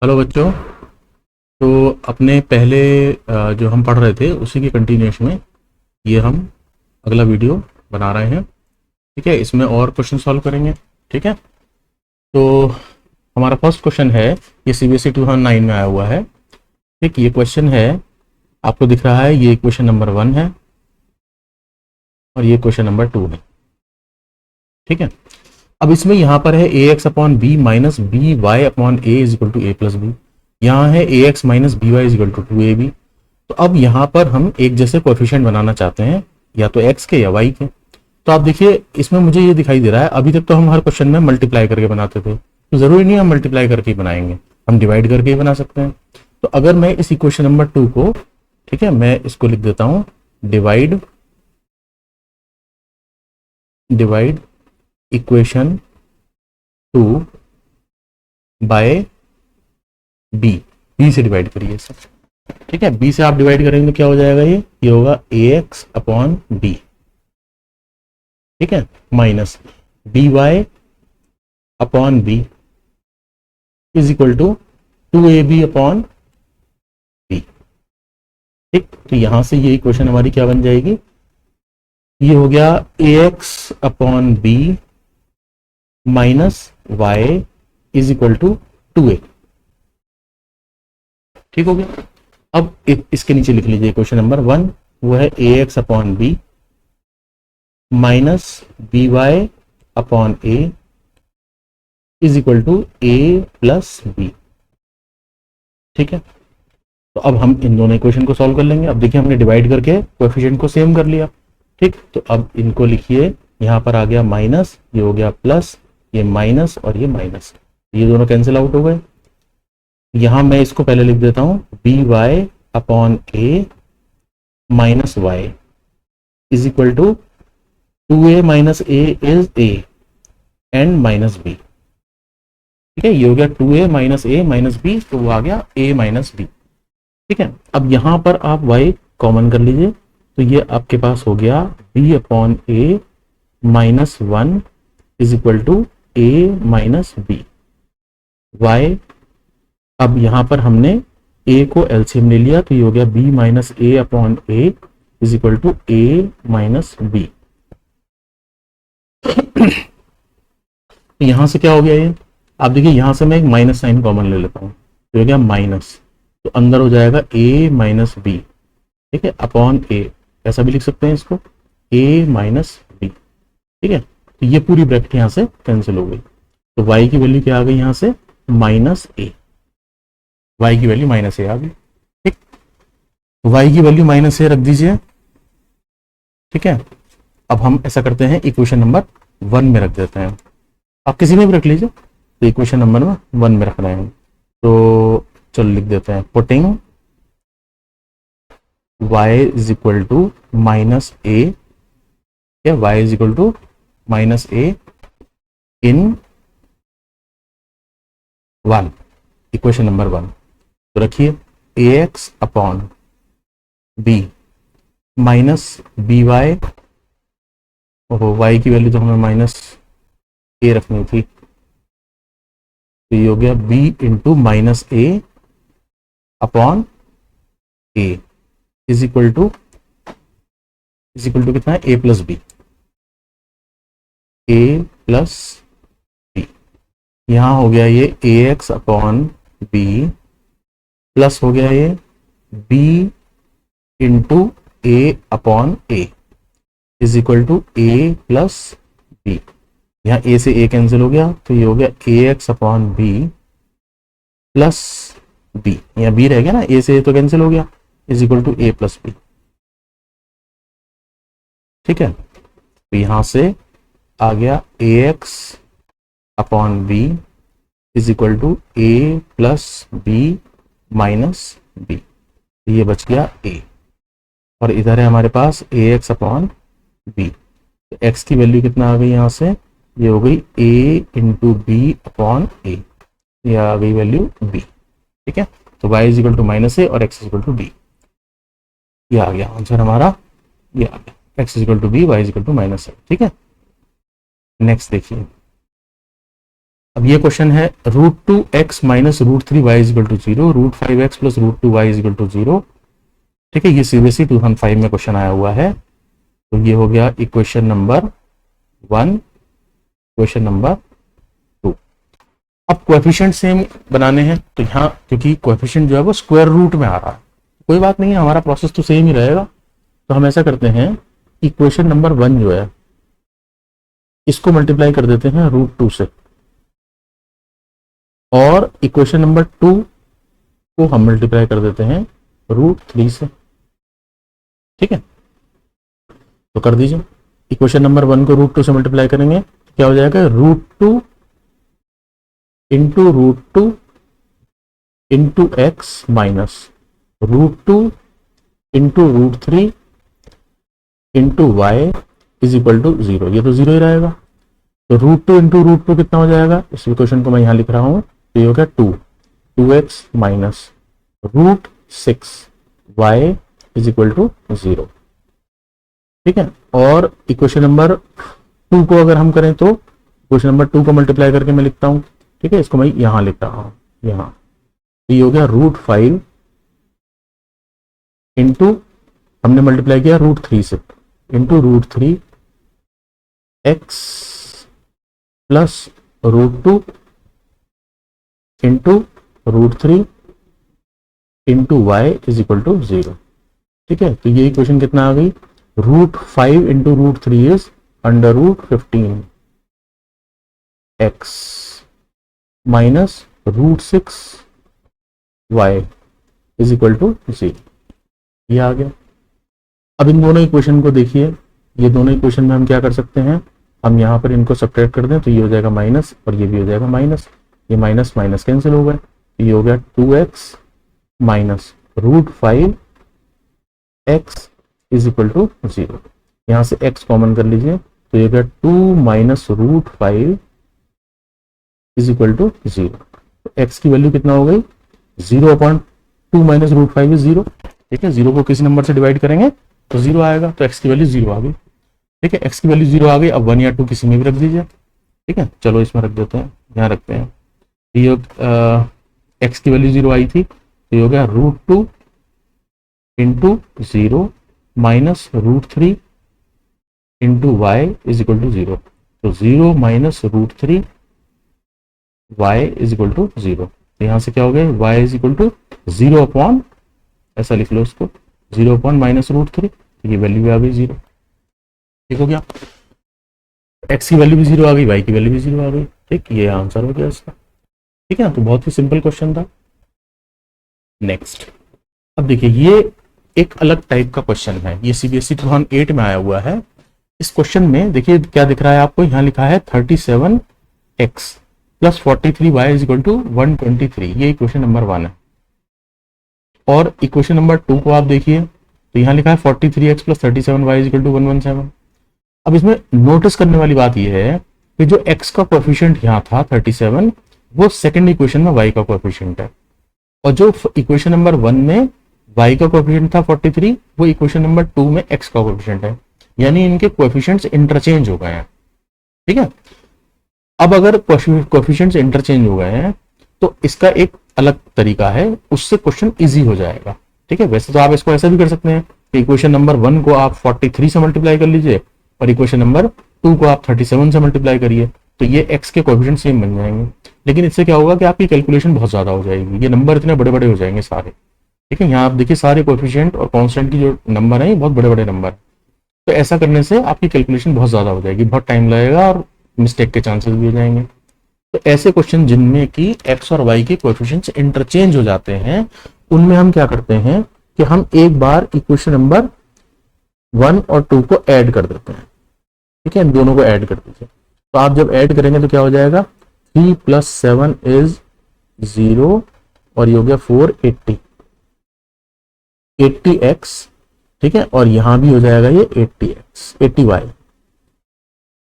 Hello बच्चों। तो अपने पहले जो हम पढ़ रहे थे उसी के कंटिन्यूएशन में ये हम अगला वीडियो बना रहे हैं। ठीक है, इसमें और क्वेश्चन सॉल्व करेंगे। ठीक है, तो हमारा फर्स्ट क्वेश्चन है, ये सीबीएसई 2009 में आया हुआ है। ठीक, ये क्वेश्चन है, आपको दिख रहा है, ये क्वेश्चन नंबर 1 है और ये क्वेश्चन नंबर 2 है। ठीक है, अब इसमें यहाँ पर है a x upon b minus B Y upon A is equal to a plus b. यहाँ है a x minus B y is equal to a b. तो अब यहाँ पर हम एक जैसे कोएफिशिएंट बनाना चाहते हैं, या तो x के या y के। तो आप देखिए, इसमें मुझे ये दिखाई दे रहा है, अभी तक तो हम हर क्वेश्चन में मल्टीप्लाई करके बनाते थे, तो जरूरी नहीं हम मल्टीप्लाई करके ही बनाएंगे, हम डिवाइड करके ही बना सकते हैं। तो अगर मैं इस इक्वेशन नंबर 2 को, ठीक है, मैं इसको लिख देता हूं, divide divide equation 2 by B से डिवाइड करिए इसे। ठीक है, बी से आप डिवाइड करेंगे तो क्या हो जाएगा, ये होगा ए एक्स अपॉन बी। ठीक है, minus B Y upon B is equal to 2ab upon B. ठीक, तो यहां से ये इक्वेशन हमारी क्या बन जाएगी, ये हो गया a x upon b minus Y is equal to 2a। ठीक हो गया। अब इसके नीचे लिख लीजिए क्वेश्चन नंबर 1, वो है a x upon b minus B Y upon A is equal to a plus B. ठीक है, तो अब हम इन दोनों इक्वेशन को सॉल्व कर लेंगे। अब देखिए, हमने डिवाइड करके कोएफिशिएंट को सेम कर लिया। ठीक, तो अब इनको लिखिए, यहां पर आ गया माइनस, ये हो गया प्लस, ये माइनस और ये माइनस, ये दोनों कैंसिल आउट हो गए। यहां मैं इसको पहले लिख देता हूं, B Y upon A minus Y is equal to 2a minus A is A and minus B. ठीक है, ये हो गया 2a माइनस ए माइनस बी, तो वो आ गया a माइनस बी। ठीक है, अब यहां पर आप y कॉमन कर लीजिए, तो ये आपके पास हो गया b upon A minus 1 is equal to a minus B Y. अब यहां पर हमने a को एलसीएम ले लिया, तो ये हो गया b minus A upon A is equal to a minus B. यहां से क्या हो गया, ये आप देखिए, यहां से मैं एक माइनस साइन कॉमन ले लेता हूं, तो हो गया माइनस, तो अंदर हो जाएगा a माइनस बी। ठीक है, अपॉन ए, ऐसा भी लिख सकते हैं इसको, a माइनस बी। ठीक है, तो ये पूरी ब्रैकेट यहां से कैंसिल हो गई, तो y की वैल्यू क्या आ गई, यहां से माइनस ए, y की वैल्यू माइनस ए आ गई। ठीक, y की वैल्यू माइनस ए रख दीजिए। ठीक है, अब हम ऐसा करते हैं, इक्वेशन नंबर 1 में रख देते हैं, आप किसी में भी रख लीजिए, तो इक्वेशन नंबर 1 में रख रहे हैं, तो चलो लिख देते हैं, putting y is equal to minus a, या y is equal to minus a in 1, equation number 1। तो रखिए a x upon b minus B y, y की वैल्यू तो हमें माइनस ए रखनी थी, तो ये हो गया b into minus A upon A is equal to कितना है, a plus b, a plus b. यहां हो गया ये a x upon b plus हो गया ये b into a upon A is equal to a plus b. यहाँ a से a कैंसिल हो गया, तो ये हो गया a x upon b plus b, यहाँ b रह गया ना, a से a तो कैंसिल हो गया, is equal to a plus B. ठीक है, तो यहां से आ गया a x upon B is equal to a plus b minus b, ये बच गया a, और इधर है हमारे पास ए एक्स अपॉन बी, तो x की वैल्यू कितना आ गई, यहां से ये हो गई a into b upon a, ये आ गई वैल्यू b। ठीक है, तो y is equal to minus A और x is equal to b, ये आ गया आंसर हमारा, ये आ गया x is equal to b, y is equal to minus a. ठीक है, नेक्स्ट देखिए, अब ये क्वेश्चन है √2x minus √3y is equal to 0, √5x plus √2y is equal to 0। ठीक है, ये सीबीएसई 2005 में क्वेश्चन आया हुआ है। तो ये हो गया इक्वेशन नंबर 1, क्वेश्चन नंबर 2। अब कोएफिशिएंट सेम बनाने हैं, तो यहाँ क्योंकि कोएफिशिएंट जो है वो स्क्वायर रूट में आ रहा है, कोई बात नहीं है, हमारा प्रोसेस तो सेम ही रहेगा। तो हम ऐसा करते हैं, इक्वेशन नंबर 1 जो है इसको मल्टीप्लाई कर देते हैं √2 से, और इक्वेशन नंबर 2 को हम मल्टीप्लाई कर देते हैं √3 से। ठीक है, तो कर दीजिए। इक्वेशन नंबर 1 को √2 से मल्टीप्लाई करेंगे तो क्या हो जाएगा, √2 into √2 into X minus √2 into √3 into Y is equal to 0। ये तो 0 ही रहेगा। तो √2 इंटू √2 कितना हो जाएगा, इस इक्वेशन को मैं यहां लिख रहा हूं, तो ये हो गया 2x minus √6 y is equal to 0। ठीक है, और इक्वेशन नंबर 2 को अगर हम करें तो इक्वेशन नंबर 2 को मल्टीप्लाई करके मैं लिखता हूं। ठीक है, इसको मैं यहां लिख रहा हूं, यहां। तो ये हो गया √5 इंटू, हमने मल्टीप्लाई किया √3 से, into √3 x plus √2 into √3 into Y is equal to 0। ठीक है, तो ये इक्वेशन कितना आ गई, √5 into √3 is √15 x minus √6 y is equal to 0। ये आ गया। अब इन दोनों इक्वेशन को देखिए, ये दोनों इक्वेशन में हम क्या कर सकते हैं, हम यहाँ पर इनको सब्ट्रैक्ट कर दें तो ये हो जाएगा माइनस और ये भी हो जाएगा माइनस, ये माइनस माइनस कैंसिल हो गए, तो ये हो गया 2x minus √5 x is equal to 0। यहाँ से x कॉमन कर लीजिए, तो ये हो गया 2 माइनस √5 इज इक्वल टू 0। तो x की वैल्यू कितना हो गई, 0/2 माइनस √5 इज 0। ठीक है, 0 को किसी नंबर से डिवाइड करेंगे तो 0 आएगा, तो x की वैल्यू 0 आ गई। ठीक है, x की वैल्यू 0 आ गई। अब 1 या 2 किसी में भी रख दीजिए। ठीक है, चलो इसमें रख देते हैं, यहाँ रखते हैं। ये x की वैल्यू 0 आई थी, तो ये हो गया √2 into 0 minus √3 into Y is equal to 0। तो 0 minus √3 Y is equal to 0। तो यहाँ से क्या हो गया, y is equal to 0 upon, ऐसा लिख लो इसको, 0 अपॉन माइनस √3, तो ये वैल्यू भी आ गई 0। ठीक हो गया, x की वैल्यू भी 0 आ गई, y की वैल्यू भी 0 आ गई। ठीक, ये आंसर हो गया इसका। ठीक है ना, तो बहुत ही सिंपल क्वेश्चन था। नेक्स्ट, अब देखिए ये एक अलग टाइप का क्वेश्चन है, ये सीबीएसई 2008 में आया हुआ है। इस क्वेश्चन में देखिए क्या दिख रहा है आपको, यहाँ लिखा है 37x plus 43y is equal to 123। ये इक्वेशन नंबर 1 है। और इक्वेशन नंबर 2 को आप देखिए, तो यहाँ लिखा है 43x plus 37y is equal to 117। अब इसमें नोटिस करने वाली बात यह है कि जो x का कोएफिशिएंट यहाँ था 37, वो सेकंड इक्वेशन में y का कोएफिशिएंट है, और जो इक्वेशन नंबर 1 में y का कोएफिशिएंट था 43, वो इक्वेशन नंबर 2 में x का कोएफिशिएंट है, यानी इनके कोएफिशिएंट्स इंटरचेंज हो गए हैं। ठीक है, अब अगर कोएफिशिएंट्स इंटरचेंज हो गए हैं तो इसका एक अलग तरीका है, उससे क्वेश्चन इजी हो जाएगा। ठीक है, वैसे तो आप इसको ऐसा भी कर सकते हैं कि इक्वेशन नंबर 1 को आप 43 से मल्टीप्लाई कर लीजिए और इक्वेशन नंबर 2 को आप 37 से मल्टीप्लाई करिए, तो ये x के कोएफिशिएंट सेम बन जाएंगे। लेकिन इससे क्या होगा कि आपकी कैलकुलेशन बहुत ज्यादा हो जाएगी, ये नंबर इतने बड़े बड़े हो जाएंगे सारे। ठीक है, यहाँ आप देखिए सारे कोएफिशिएंट और कांस्टेंट की जो नंबर है ये बहुत बड़े बड़े नंबर, तो ऐसा करने से आपकी कैलकुलेशन बहुत ज्यादा हो जाएगी, बहुत टाइम लगेगा और मिस्टेक के चांसेस भी हो जाएंगे। तो ऐसे क्वेश्चन जिनमें कि x और y के कोएफिशिएंट्स इंटरचेंज हो जाते हैं, उनमें हम क्या करते हैं कि हम एक बार इक्वेशन नंबर 1 और 2 को ऐड कर देते हैं। ठीक है, इन दोनों को ऐड कर दीजिए। तो आप जब ऐड करेंगे तो क्या हो जाएगा, 3 + 7 इज 0 और ये हो गया 480, 80x। ठीक है, और यहां भी हो जाएगा ये 80x, 80y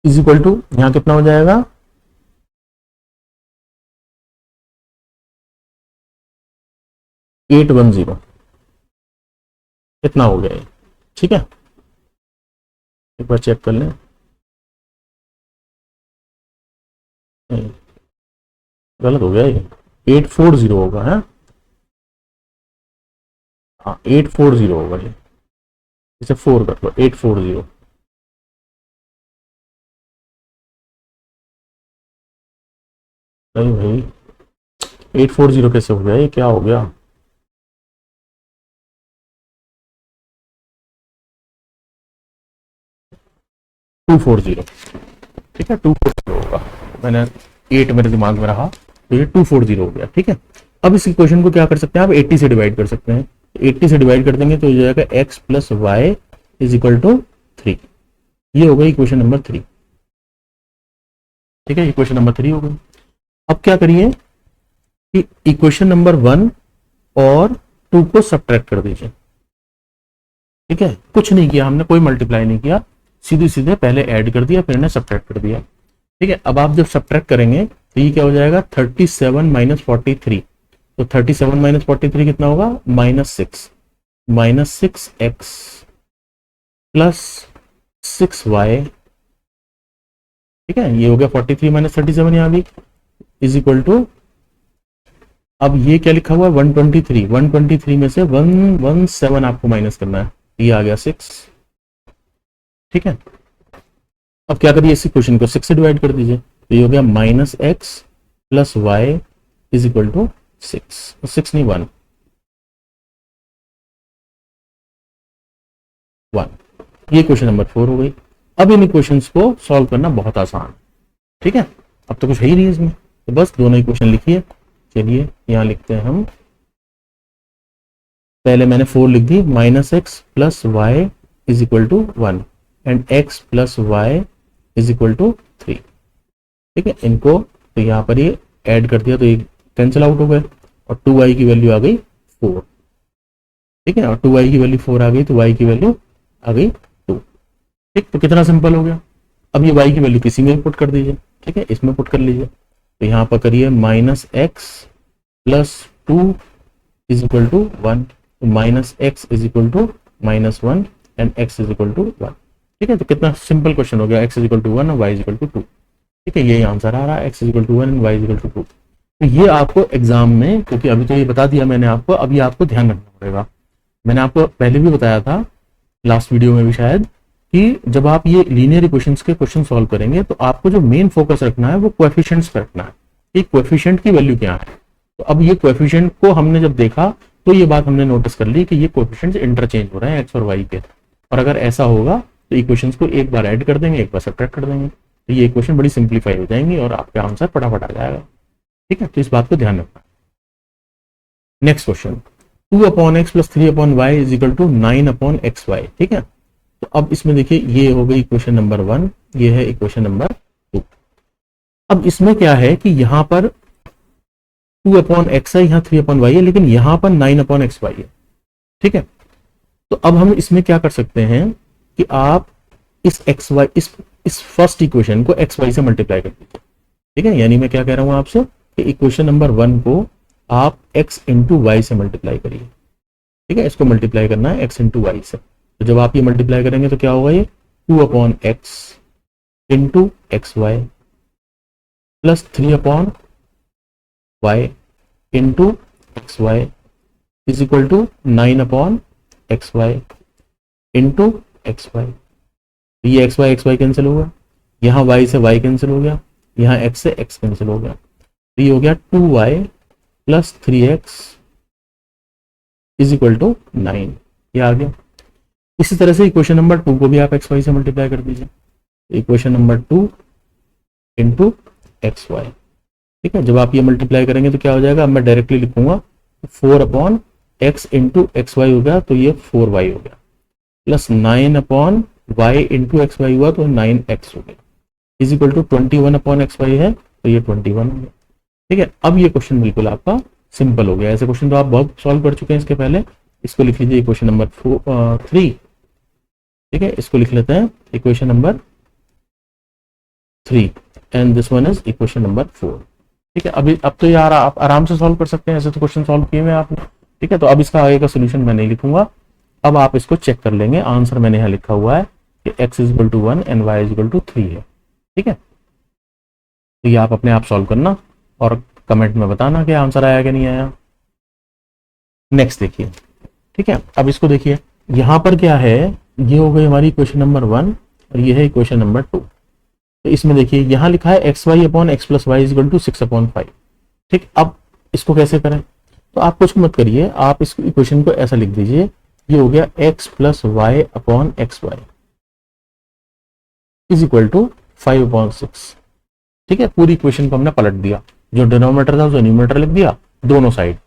is equal to, यहां कितना हो जाएगा, 810, इतना हो गया ये। ठीक है, एक बार चेक कर लें। गलत हो गया ये, 840 होगा है। हाँ 840 होगा ये, इसे 4 कर लो, 840। नहीं भाई, 840 कैसे हो गया, ये क्या हो गया? 240, ठीक है 240 होगा। मैंने 8 मेरे दिमाग में रहा, तो ये 240 हो गया, ठीक है। अब इस इक्वेशन को क्या कर सकते हैं आप, 80 से डिवाइड कर सकते हैं। 80 से डिवाइड कर देंगे तो हो जाएगा x plus Y is equal to 3। ये हो गई इक्वेशन नंबर 3, ठीक है, इक्वेशन नंबर 3 हो गई। अब क्या करिए कि इक्वेशन नंबर 1 और 2 को सब्ट्रैक्ट कर दीजिए, ठीक है। कुछ नहीं किया हमने, कोई मल्टीप्लाई नहीं किया, सीधे सीधे पहले ऐड कर दिया, फिर इन्हें सब्ट्रैक्ट कर दिया, ठीक है। अब आप जब सब्ट्रैक्ट करेंगे तो ये क्या हो जाएगा, 37 माइनस 43। तो 37 माइनस 43 कितना होगा, -6, -6x प्लस 6y, ठीक है। ये हो गया 43 माइनस 37 यहाँ भी इज इक्वल टू, अब ये क्या लिखा हुआ है 123, 123 में से 117 आपको माइनस करना है, ये आ गया 6, ठीक है। अब क्या करिए, इस इक्वेशन को 6 से डिवाइड कर दीजिए, तो ये हो गया -x plus Y is equal to 6, 6 नहीं 1, ये क्वेश्चन नंबर 4 हो गई। अब इन इक्वेशंस को सॉल्व करना बहुत आसान है, ठीक है। अब तो कुछ है ही नहीं इसमें, तो बस दोनों इक्वेशन लिखिए। चलिए यहाँ लिखते हैं हम, पहले मैंने 4 लिख दी, -x plus Y is equal to 1 and x plus Y is equal to 3, ठीक है। इनको तो यहाँ पर ये ऐड कर दिया तो ये कैंसिल आउट हो गए, और 2y की वैल्यू आ गई 4, ठीक है, और 2y की वैल्यू 4 आ गई तो y की वैल्यू आ गई 2, ठीक। तो कितना सिंपल हो गया। अब ये y की वैल्यू किसी में पुट कर दीजिए, ठीक है, इसमें पुट कर लीजिए, तो यहाँ पर करिए -x plus 2 is equal to 1, -x is equal to -1 and x is equal to 1, ठीक है। तो कितना सिंपल क्वेश्चन हो गया, x इज इक्वल टू 1 और y इज इक्वल टू 2, ठीक है, यही आंसर आ रहा है, x is equal to 1 and y is equal to 2। तो ये आपको एग्जाम में, क्योंकि अभी तो ये बता दिया मैंने आपको, अभी आपको ध्यान रखना पड़ेगा। मैंने आपको पहले भी बताया था, लास्ट वीडियो में भी शायद, कि जब आप ये लीनियर इक्वेशंस के क्वेश्चन सॉल्व करेंगे तो आपको जो मेन फोकस रखना है वो कोएफिशिएंट्स पर रखना है, कि कोएफिशिएंट की वैल्यू क्या है। तो अब ये कोएफिशिएंट को हमने जब देखा तो ये बात हमने नोटिस कर ली कि ये कोएफिशिएंट्स इंटरचेंज हो रहे हैं एक्स और वाई के, और अगर ऐसा होगा तो इक्वेशंस को एक बार ऐड कर देंगे, एक बार सब्ट्रैक्ट कर देंगे, तो ये इक्वेशन बड़ी सिंप्लीफाई हो जाएंगी और आपका आंसर फटाफट आ जाएगा, ठीक है। तो इस बात को ध्यान रखना। Next question, 2/x plus 3/y is equal to 9/xy, ठीक है। तो अब इसमें देखिए ये हो गई इक्वेशन नंबर 1, ये है इक्वेशन नंबर 2। अब इसमें क्या है कि यहाँ पर 2/x है, यहाँ 3/y है, लेकिन यहाँ पर 9/xy है, ठीक है। तो अब हम इसमें क्या कर सकते हैं कि आप इस xy, इस फर्स्ट इक्वेशन को xy से मल्टीप्लाई कर दीजिए, ठीक है। यानी मैं क्या कह रहा हूं आपसे कि इक्वेशन नंबर 1 को आप x इंटू वाई से मल्टीप्लाई करिए, ठीक है। इसको मल्टीप्लाई करना है x इंटू वाई से, तो जब आप ये मल्टीप्लाई करेंगे तो क्या होगा, ये 2/x into X Y plus 3/y into X Y is equal to 9/xy into X Y. ये एक्स वाई कैंसिल हो गया, यहाँ y से y कैंसिल हो गया, यहाँ x से x कैंसिल हो गया, तो ये हो गया 2y plus 3x is equal to 9, ये आ गया। इसी तरह से इक्वेशन नंबर 2 को भी आप xy से मल्टीप्लाई कर दीजिए, equation number 2 into X Y, ठीक है। जब आप ये मल्टीप्लाई करेंगे तो क्या हो जाएगा, अब मैं डायरेक्टली लिखूंगा 4/x इंटू एक्स वाई हो गया, तो ये 4y हो गया, plus 9/y into X Y हुआ तो 9x हो गया, इज इक्वल टू 21/xy है, तो ये 21 हो गया, ठीक है। अब ये क्वेश्चन बिल्कुल आपका सिंपल हो गया। ऐसे क्वेश्चन तो आप बहुत सॉल्व कर चुके हैं इसके पहले। इसको लिख लीजिए इक्वेशन नंबर 3, ठीक है, इसको लिख लेते हैं equation number 3 and this one is equation number 4, ठीक है। अभी अब तो यार आप आराम से सॉल्व कर सकते हैं, ऐसे तो क्वेश्चन सॉल्व किए हुए आपने, ठीक है। तो अब इसका आगे का सोल्यूशन मैं नहीं लिखूंगा, अब आप इसको चेक कर लेंगे। आंसर मैंने यहाँ लिखा हुआ है कि x is equal to 1 and y is equal to 3 है, ठीक है। तो ये आप अपने आप सॉल्व करना, और कमेंट में बताना कि आंसर आया कि नहीं आया। नेक्स्ट देखिए, ठीक है, अब इसको देखिए, यहां पर क्या है, ये हो गई हमारी क्वेश्चन नंबर 1 और ये है क्वेश्चन नंबर 2। तो इसमें देखिए यहां लिखा है X Y upon X plus Y equal to 6/5। ठीक, अब इसको कैसे करें, तो आप कुछ मत करिए, आप इस इक्वेशन को ऐसा लिख दीजिए, ये हो गया X plus Y upon X Y is equal to 5/6। ठीक है, पूरी इक्वेशन को हमने पलट दिया, जो डिनोमिनेटर था उसको न्यूमरेटर लिख दिया दोनों साइड।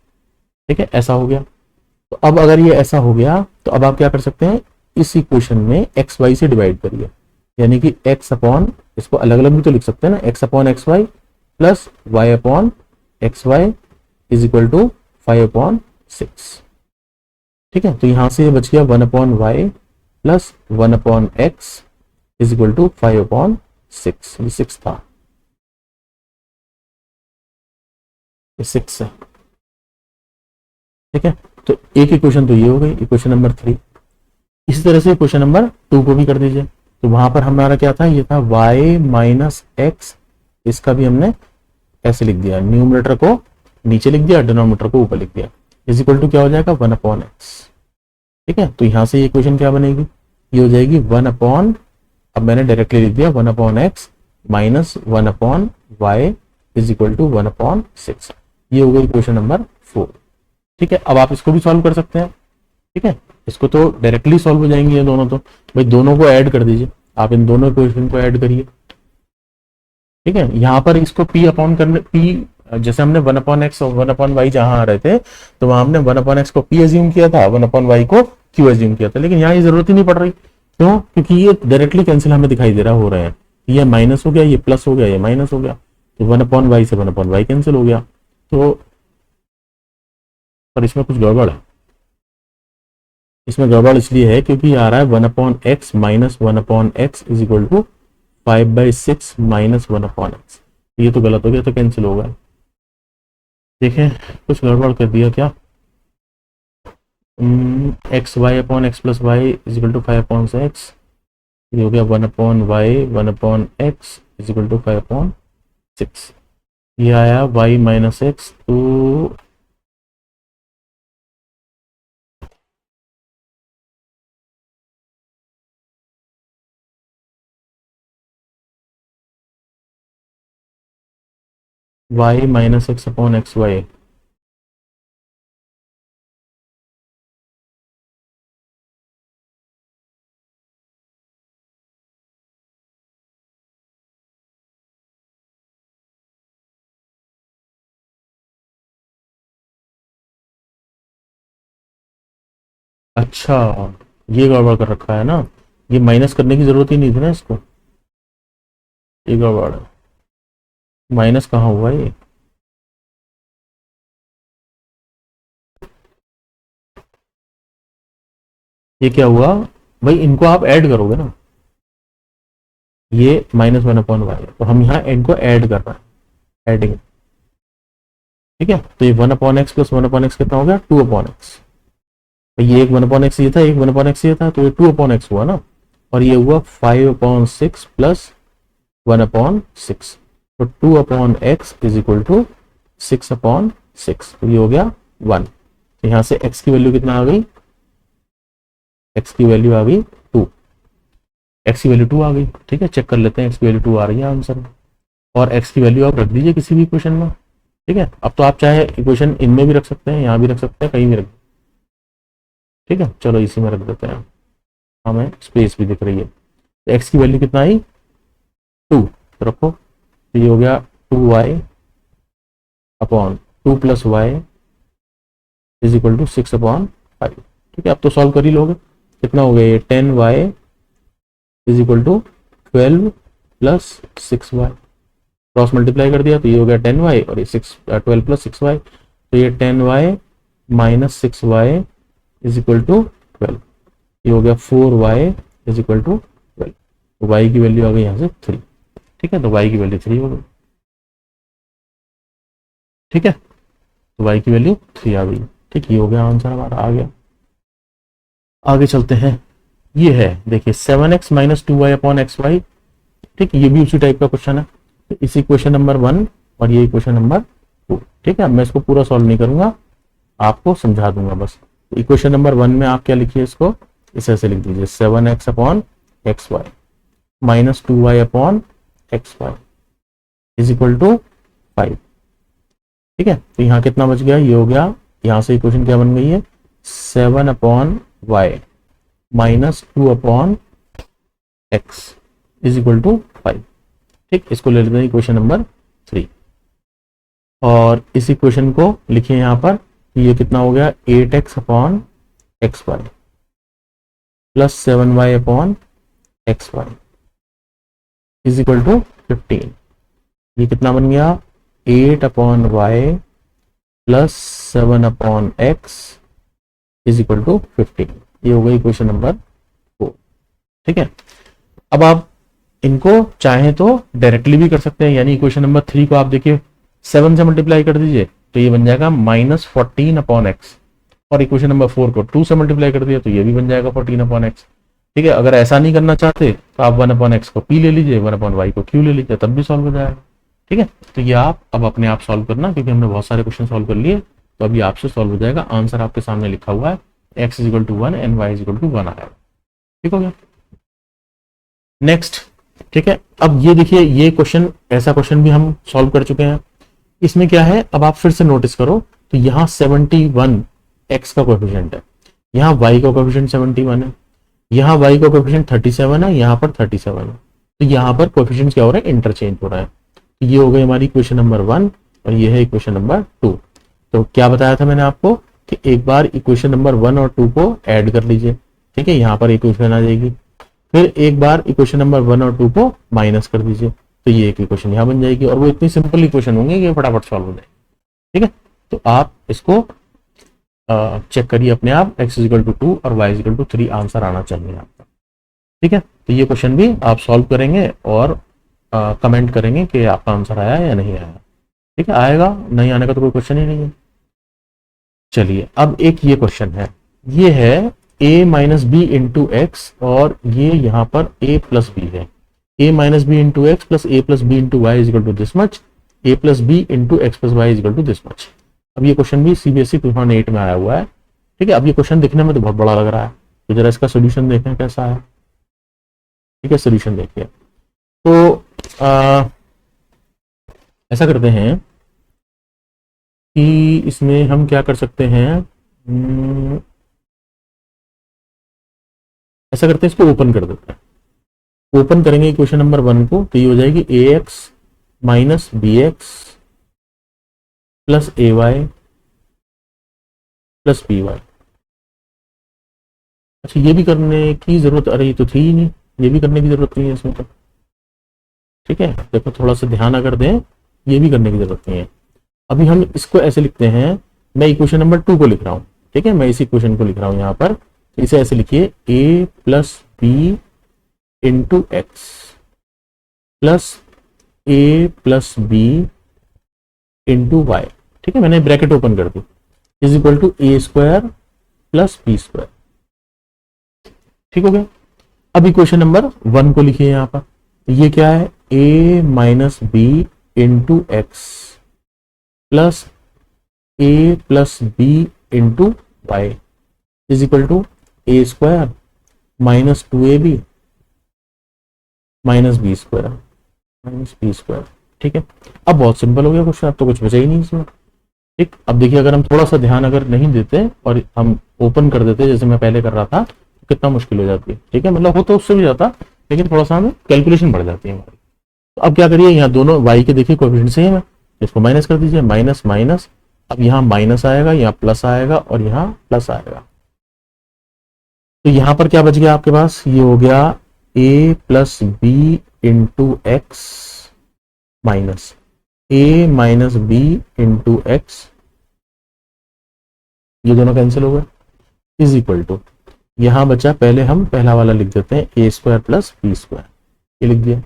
ठीक है, ऐसा हो गया। तो अब अगर ये ऐसा हो गया तो अब आप क्या कर सकते हैं, इस इक्वेशन में एक्स वाई से डिवाइड करिए, यानी कि एक्स अपॉन, इसको अलग अलग भी तो लिख सकते हैं ना, X upon X Y plus Y upon X Y is equal to 5/6। ठीक है, तो यहां से ये बच गया 1/y plus 1/x is equal to 5/6। ये 6 था, ये 6 है। ठीक है, तो एक इक्वेशन तो ये हो गई, इक्वेशन नंबर 3। इसी तरह से क्वेश्चन नंबर 2 को भी कर दीजिए। तो वहां पर हमारा क्या था, ये था y माइनस एक्स, इसका भी हमने ऐसे लिख दिया, न्यूमरेटर को नीचे लिख दिया, डिनोमिनेटर को ऊपर लिख दिया, इज इक्वल टू क्या हो जाएगा 1/x। ठीक है, तो यहां से ये इक्वेशन क्या बनेगी, ये हो जाएगी 1 अब मैंने डायरेक्टली लिख दिया 1/x minus 1/y is equal to 1/6। ये हो गई इक्वेशन नंबर 4। ठीक है, अब आप इसको भी सॉल्व कर सकते हैं। ठीक है, इसको तो डायरेक्टली सॉल्व हो जाएंगे ये दोनों, तो भाई दोनों को ऐड कर दीजिए, आप इन दोनों इक्वेशन को ऐड करिए। ठीक है, यहां पर इसको p अपॉन करने, p जैसे हमने 1/x और 1/y जहां आ रहे थे तो वहां हमने 1/x को p एज्यूम किया था, 1/y को q एज्यूम किया था, लेकिन यहाँ ये जरूरत ही नहीं पड़ रही। क्यों, क्योंकि ये डायरेक्टली कैंसिल हमें दिखाई दे रहा हो रहे हैं, ये माइनस हो गया, ये प्लस हो गया, ये माइनस हो गया, तो 1/y से 1/y कैंसिल हो गया। तो पर इसमें कुछ गड़बड़ है, इसमें गड़बड़ इसलिए है क्योंकि आ रहा है 1/x minus 1/x is equal to 5/6 minus 1/x। ये तो गलत हो गया, तो कैंसिल होगा। देखें कुछ गड़बड़ कर दिया क्या, X Y upon X plus Y is equal to 5/6, ये हो गया 1/y 1/x is equal to 5/6। ये आया y माइनस एक्स, तो y minus X upon X Y. अच्छा, ये गड़बड़ कर रखा है ना, ये माइनस करने की जरूरत ही नहीं थी ना इसको, ये गड़बड़ है, माइनस कहाँ हुआ ये क्या हुआ भाई, इनको आप ऐड करोगे ना, ये माइनस 1/y, तो हम यहाँ इनको ऐड कर रहे हैं, एडिंग। ठीक है, तो ये 1/x प्लस 1/x कितना हो गया 2/x। ये एक 1/x ये था, एक 1/x ये था, तो ये 2/x हुआ ना, और ये हुआ 5/6 प्लस 1/6, तो 2/x इज इक्वल टू 6/6, तो ये हो गया 1। तो यहां से x की वैल्यू कितना आ गई, x की वैल्यू आ गई 2, x की वैल्यू 2 आ गई। ठीक है, चेक कर लेते हैं x की वैल्यू 2 आ रही है आंसर में, और x की वैल्यू आप रख दीजिए किसी भी इक्वेशन में। ठीक है, अब तो आप चाहे इक्वेशन इनमें भी रख सकते हैं, यहाँ भी रख सकते हैं, कहीं भी रख। ठीक है, चलो इसी में रख देते हैं, हमें स्पेस भी दिख रही है। तो x की वैल्यू कितना आई 2, तो रखो, तो ये हो गया 2y upon 2 plus Y is equal to 6/5। ठीक है, अब तो सॉल्व कर ही लोगे, कितना हो गया ये 10y is equal to 12 plus 6y, cross multiply कर दिया तो ये हो गया 10y और ये 12 प्लस 6y, तो ये 10y minus 6y is equal to 12, ये हो गया 4y इज इक्वल टू 12, तो y की वैल्यू आ गई यहाँ से 3। ठीक है, तो y की वैल्यू 3 हो गई। ठीक है, तो y की वैल्यू 3 आ गई। ठीक, ये हो गया आंसर हमारा, आ गया। आगे चलते हैं, ये है देखिए 7x minus 2y upon X Y. ठीक, ये भी उसी टाइप का क्वेश्चन है, तो इसी क्वेश्चन नंबर 1 और ये क्वेश्चन नंबर 2। ठीक है, अब मैं इसको पूरा सॉल्व नहीं करूंगा, आपको समझा दूंगा बस। इक्वेशन नंबर 1 में आप क्या लिखिए, इसको इस ऐसे लिख दीजिए 7x upon X Y minus 2y upon X Y is equal to 5। ठीक है, तो यहाँ कितना बच गया, ये हो गया, यहाँ से इक्वेशन क्या बन गई है 7 upon Y minus 2 upon X is equal to 5। ठीक, इसको ले लेते हैं इक्वेशन नंबर 3 और इस इक्वेशन को लिखिए यहाँ पर, ये कितना हो गया 8x upon X Y plus 7y upon X Y is equal to 15। ये कितना बन गया 8 upon Y plus 7 upon X is equal to 15। ये हो गई इक्वेशन नंबर 4। ठीक है, अब आप इनको चाहें तो डायरेक्टली भी कर सकते हैं, यानी इक्वेशन नंबर 3 को आप देखिए 7 से मल्टीप्लाई कर दीजिए तो ये बन जाएगा -14 अपॉन एक्स, और इक्वेशन नंबर 4 को 2 से मल्टीप्लाई कर दिया तो ये भी बन जाएगा 14 अपॉन एक्स। ठीक है, अगर ऐसा नहीं करना चाहते तो आप 1 अपॉन एक्स को पी ले लीजिए, 1 अपॉन वाई को क्यू ले लीजिए, तब भी सॉल्व हो जाएगा। ठीक है, तो ये आप अब अपने आप सॉल्व करना, क्योंकि हमने बहुत सारे क्वेश्चन सॉल्व कर लिए, तो अभी आपसे सॉल्व हो जाएगा। आंसर आपके सामने लिखा हुआ है, x is equal to 1 and y is equal to 1 आएगा। ठीक हो गया, नेक्स्ट। ठीक है, अब ये देखिए, ये क्वेश्चन, ऐसा क्वेश्चन भी हम सॉल्व कर चुके हैं। इसमें क्या है, अब आप फिर से नोटिस करो तो यहाँ 71 x का कोएफिशिएंट है, यहाँ y का कोएफिशिएंट 71 है, यहाँ y का कोएफिशिएंट 37 है, यहाँ पर 37 है, तो यहाँ पर कोएफिशिएंट्स क्या हो रहे हैं, इंटरचेंज हो रहा है। तो ये हो गई हमारी इक्वेशन नंबर 1 और ये है इक्वेशन नंबर 2। तो क्या बताया था मैंने आपको कि एक बार इक्वेशन नंबर 1 और 2 को ऐड कर लीजिए। ठीक है, यहाँ पर इक्वेशन आ जाएगी, फिर एक बार इक्वेशन नंबर 1 और 2 को माइनस कर दीजिए तो ये एक इक्वेशन यहाँ बन जाएगी, और वो इतनी सिंपल इक्वेशन होंगी कि फटाफट सॉल्व हो जाएगी। ठीक है, तो आप इसको चेक करिए अपने आप, x इज इक्वल टू 2 और y is equal to 3 answer आना चाहिए आपका। ठीक है, तो ये क्वेश्चन भी आप सॉल्व करेंगे और कमेंट करेंगे कि आपका आंसर आया या नहीं आया। ठीक है, आएगा, नहीं आने का तो कोई क्वेश्चन ही नहीं है। चलिए, अब एक ये क्वेश्चन है, ये है a minus B into X, और ये यहाँ पर a प्लस बी है, a minus B into x plus a plus B into Y is equal to this much, a plus B into x plus Y is equal to this much. अब ये question भी CBSE 2008 में आया हुआ है। ठीक है, अब ये क्वेश्चन दिखने में तो बहुत बड़ा लग रहा है, तो जरा इसका सोल्यूशन देखें कैसा है। ठीक है, सोल्यूशन देखिए, तो ऐसा करते हैं कि इसमें हम क्या कर सकते हैं, ऐसा करते हैं, इसको ओपन कर देते हैं। ओपन करेंगे इक्वेशन नंबर 1 को तो ये हो जाएगी ax minus b x plus a y plus b y. अच्छा, ये भी करने की जरूरत, अरे ये तो थी ही नहीं, ये भी करने की जरूरत नहीं है इसमें तो। ठीक है, देखो थोड़ा सा ध्यान अगर दें, ये भी करने की जरूरत नहीं है। अभी हम इसको ऐसे लिखते हैं, मैं इक्वेशन नंबर 2 को लिख रहा हूं। ठीक है, मैं इसी इक्वेशन को लिख रहा हूं यहाँ पर, इसे ऐसे लिखिए a plus B into x plus a plus B into y. ठीक है, मैंने ब्रैकेट ओपन कर दी, is equal to A square plus B square. ठीक हो गया, अब इक्वेशन नंबर 1 को लिखिए यहाँ पर, ये क्या है a minus B into x plus a plus B into Y is equal to A square minus 2ab minus B square. ठीक है, अब बहुत सिंपल हो गया क्वेश्चन, अब तो कुछ बचा ही नहीं इसमें। ठीक, अब देखिए, अगर हम थोड़ा सा ध्यान अगर नहीं देते और हम ओपन कर देते जैसे मैं पहले कर रहा था, तो कितना मुश्किल हो जाती है। ठीक है, मतलब हो तो उससे भी जाता, लेकिन थोड़ा सा हमें कैलकुलेशन बढ़ जाती है हमारी। तो अब क्या करिए, यहाँ दोनों y के देखिए कोएफिशिएंट सेम है, इसको माइनस कर दीजिए, माइनस माइनस, अब यहाँ माइनस आएगा, यहाँ प्लस आएगा और यहाँ प्लस आएगा। तो यहाँ पर क्या बच गया आपके पास, ये हो गया a plus B into X minus a minus B into X, ये दोनों कैंसिल हो गए, इज इक्वल टू, यहां बचा, पहले हम पहला वाला लिख देते हैं a square plus B square, ये लिख दिया।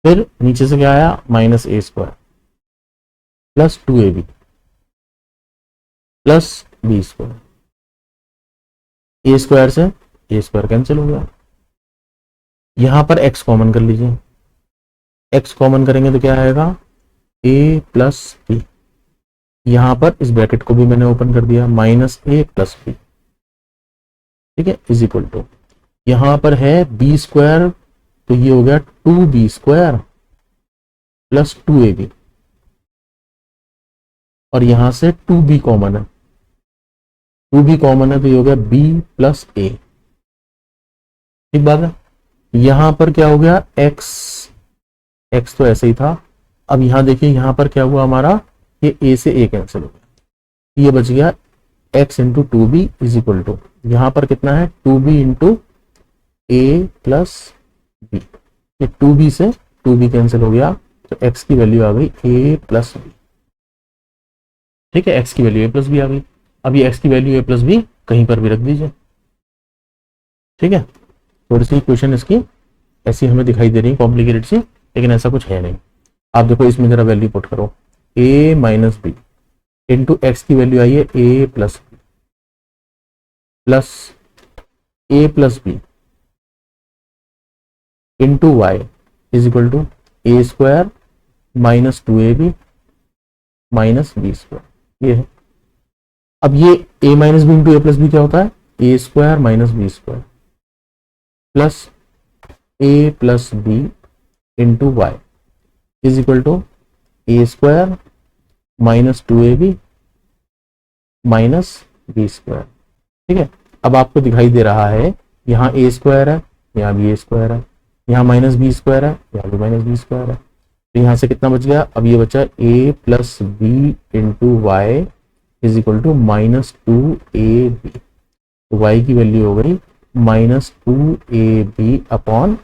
फिर नीचे से क्या आया, minus a square plus 2ab plus B square, A square से ए स्क्वायर कैंसिल हो गया। यहां पर x कॉमन कर लीजिए, x कॉमन करेंगे तो क्या आएगा, a प्लस बी यहां पर इस ब्रैकेट को भी मैंने ओपन कर दिया, माइनस ए प्लस बी, ठीक है, इज इक्वल टू, यहां पर है बी स्क्वायर, तो ये हो गया 2b² प्लस 2ab, और यहां से 2b कॉमन है, 2b कॉमन है तो ये हो गया b प्लस ए, ठीक बात है। यहां पर क्या हो गया, x तो ऐसे ही था। अब यहां देखिए यहां पर क्या हुआ हमारा, ये a से a कैंसिल हो गया, ये बच गया x into 2b is equal to, यहां पर कितना है 2b into a plus b, ये 2b से 2b कैंसिल हो गया, तो x की वैल्यू आ गई a प्लस बी, ठीक है, x की वैल्यू a प्लस बी आ गई। अब ये x की वैल्यू a प्लस बी कहीं पर भी रख दीजिए, ठीक है। थोड़ी सी क्वेश्चन इसकी ऐसी हमें दिखाई दे रही है कॉम्प्लिकेटेड सी, लेकिन ऐसा कुछ है नहीं। आप देखो इसमें जरा वैल्यू पुट करो, a minus B into X की वैल्यू आई है a plus B, plus a plus B into Y is equal to a square minus 2ab minus B square, ये है। अब ये a minus B into A plus B क्या होता है, a square minus B square plus a plus B into Y is equal to a square minus 2ab minus B square, ठीक है। अब आपको दिखाई दे रहा है यहाँ a स्क्वायर है, यहाँ भी a स्क्वायर है, यहाँ माइनस बी स्क्वायर है, यहाँ भी माइनस बी स्क्वायर है, तो यहाँ से कितना बच गया, अब ये बचा a plus B into Y is equal to minus 2ab, तो y की वैल्यू हो गई minus 2ab upon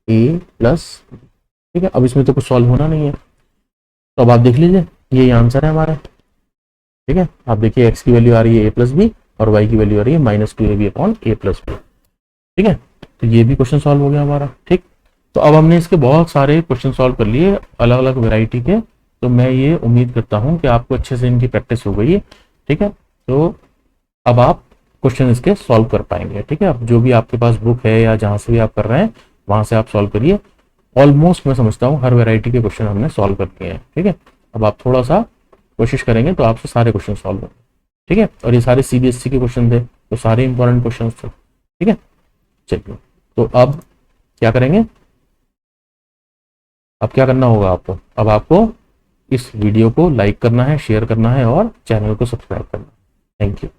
a plus, ठीक है। अब इसमें तो कुछ सॉल्व होना नहीं है, तो अब आप देख लीजिए ये आंसर है हमारा, ठीक है। आप देखिए x की वैल्यू आ रही है a प्लस बी और y की वैल्यू आ रही है minus 2ab upon a plus B, ठीक है। तो ये भी क्वेश्चन सॉल्व हो गया हमारा, ठीक। तो अब हमने इसके बहुत सारे क्वेश्चन सॉल्व कर लिए अलग अलग वेराइटी के, तो मैं ये उम्मीद करता हूँ कि आपको अच्छे से इनकी प्रैक्टिस हो गई है, ठीक है। तो अब आप क्वेश्चन इसके सॉल्व कर पाएंगे, ठीक है। अब जो भी आपके पास बुक है या जहां से भी आप कर रहे हैं वहां से आप सॉल्व करिए। ऑलमोस्ट मैं समझता हूँ हर वैरायटी के क्वेश्चन हमने सॉल्व कर दिए हैं, ठीक है। अब आप थोड़ा सा कोशिश करेंगे तो आपसे सारे क्वेश्चन सॉल्व होंगे, ठीक है। और ये सारे CBSE के क्वेश्चन थे, तो सारे इंपॉर्टेंट क्वेश्चन थे, ठीक है। चलिए, तो अब क्या करेंगे, अब क्या करना होगा आपको, अब आपको इस वीडियो को लाइक करना है, शेयर करना है और चैनल को सब्सक्राइब करना है। Thank you.